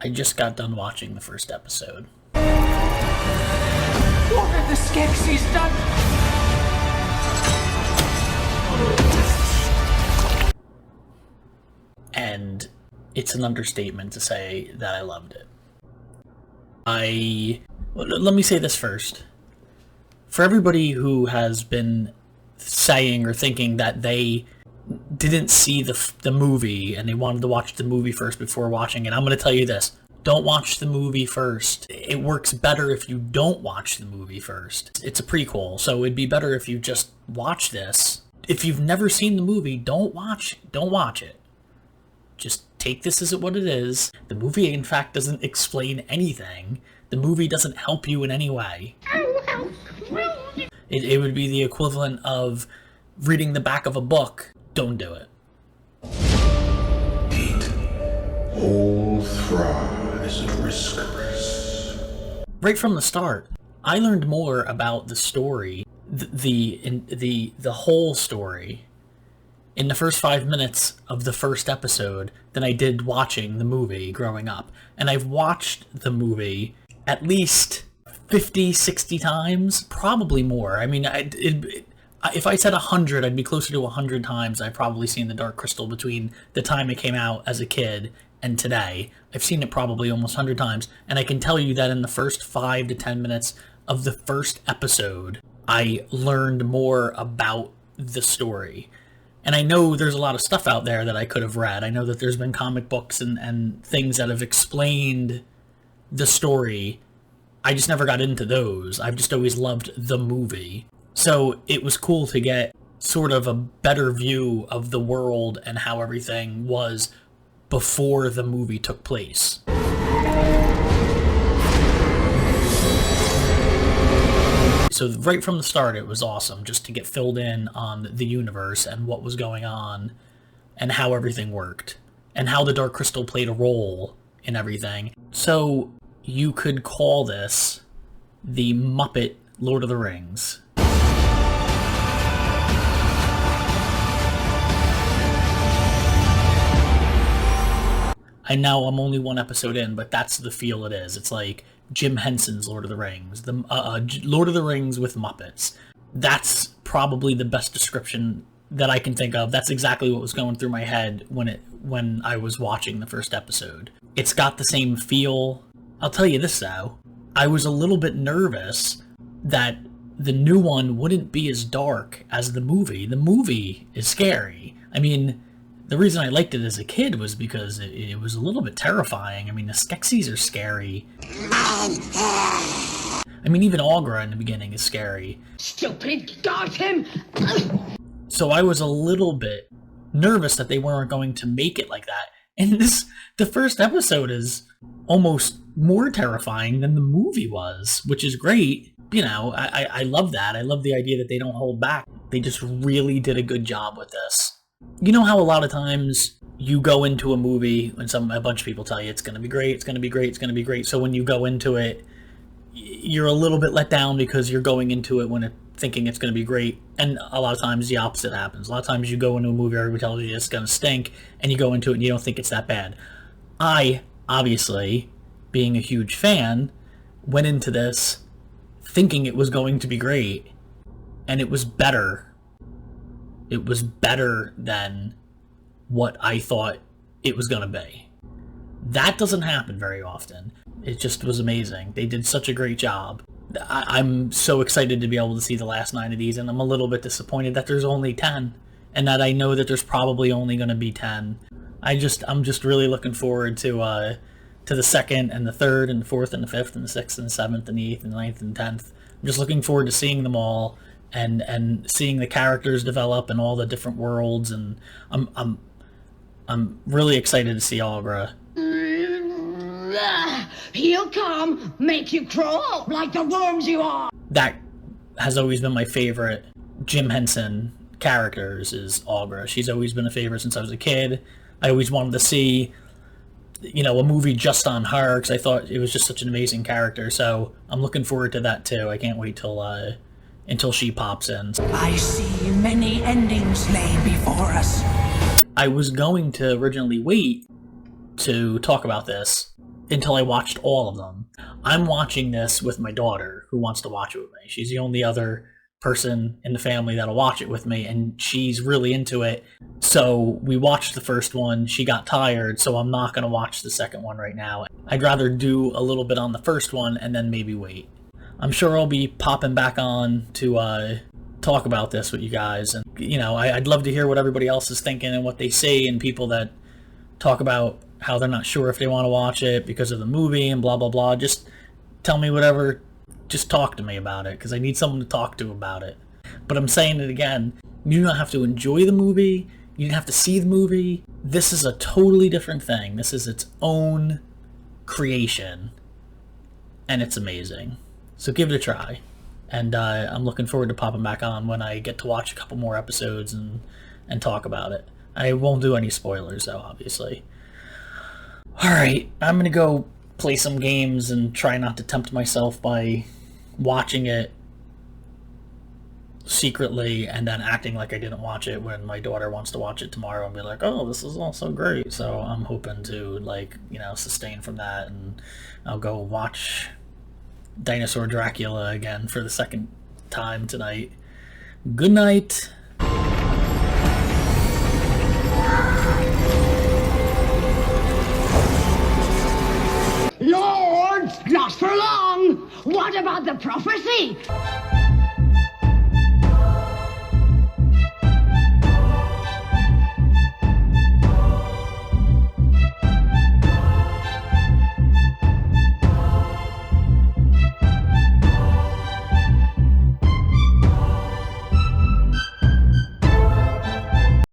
I just got done watching the first episode. What have the Skeksis done? And it's an understatement to say that I loved it. Let me say this first. For everybody who has been saying or thinking that they didn't see the movie and they wanted to watch the movie first before watching it, I'm going to tell you this. Don't watch the movie first. It works better if you don't watch the movie first. It's a prequel, so it'd be better if you just watch this. If you've never seen the movie, don't watch it. Just take this as what it is. The movie, in fact, doesn't explain anything. The movie doesn't help you in any way. It would be the equivalent of reading the back of a book. Don't do it. Eat whole fries of risk. Right from the start, I learned more about the story, the whole story, in the first 5 minutes of the first episode than I did watching the movie growing up. And I've watched the movie at least 50, 60 times, probably more. I mean, if I said 100, I'd be closer to 100 times I've probably seen The Dark Crystal between the time it came out as a kid and today. I've seen it probably almost 100 times, and I can tell you that in the first 5 to 10 minutes of the first episode, I learned more about the story. And I know there's a lot of stuff out there that I could have read. I know that there's been comic books and things that have explained the story. I just never got into those. I've just always loved the movie. So it was cool to get sort of a better view of the world and how everything was before the movie took place. So right from the start, it was awesome just to get filled in on the universe and what was going on and how everything worked and how the Dark Crystal played a role in everything. So you could call this the Muppet Lord of the Rings. I'm only one episode in, but that's the feel it is. It's like Jim Henson's Lord of the Rings, the Lord of the Rings with Muppets. That's probably the best description that I can think of. That's exactly what was going through my head when I was watching the first episode. It's got the same feel. I'll tell you this though, I was a little bit nervous that the new one wouldn't be as dark as the movie. The movie is scary. I mean, the reason I liked it as a kid was because it was a little bit terrifying. I mean, the Skeksis are scary. I mean, even Aughra in the beginning is scary. Stupid, got him! So I was a little bit nervous that they weren't going to make it like that. And the first episode is almost more terrifying than the movie was, which is great. You know, I love that. I love the idea that they don't hold back. They just really did a good job with this. You know how a lot of times you go into a movie and a bunch of people tell you it's going to be great, it's going to be great, it's going to be great. So when you go into it, you're a little bit let down because you're going into it thinking it's going to be great. And a lot of times the opposite happens. A lot of times you go into a movie, everybody tells you it's going to stink, and you go into it and you don't think it's that bad. I, obviously, being a huge fan, went into this thinking it was going to be great, and it was better. It was better than what I thought it was going to be. That doesn't happen very often. It just was amazing. They did such a great job. I'm so excited to be able to see the last 9 of these, and I'm a little bit disappointed that there's only 10, and that I know that there's probably only going to be 10. I'm just really looking forward to the second and the third and the fourth and the fifth and the sixth and the seventh and the eighth and the ninth and 10th. I'm just looking forward to seeing them all. And seeing the characters develop and all the different worlds, and I'm really excited to see Aughra. He'll come, make you crawl up like the worms you are. That has always been my favorite Jim Henson characters, is Aughra. She's always been a favorite since I was a kid. I always wanted to see, a movie just on her because I thought it was just such an amazing character. So I'm looking forward to that too. I can't wait until she pops in. I see many endings lay before us. I was going to originally wait to talk about this until I watched all of them. I'm watching this with my daughter, who wants to watch it with me. She's the only other person in the family that'll watch it with me, and she's really into it. So we watched the first one. She got tired, so I'm not going to watch the second one right now. I'd rather do a little bit on the first one and then maybe wait. I'm sure I'll be popping back on to talk about this with you guys, and I'd love to hear what everybody else is thinking and what they say, and people that talk about how they're not sure if they want to watch it because of the movie and blah blah blah. Just tell me whatever. Just talk to me about it, because I need someone to talk to about it. But I'm saying it again, you don't have to enjoy the movie, you don't have to see the movie. This is a totally different thing. This is its own creation, and it's amazing. So give it a try. And I'm looking forward to popping back on when I get to watch a couple more episodes and talk about it. I won't do any spoilers, though, obviously. Alright, I'm going to go play some games and try not to tempt myself by watching it secretly and then acting like I didn't watch it when my daughter wants to watch it tomorrow and be like, oh, this is all so great. So I'm hoping to, sustain from that, and I'll go watch Dinosaur Dracula again for the second time tonight. Good night. Lord, not for long. What about the prophecy?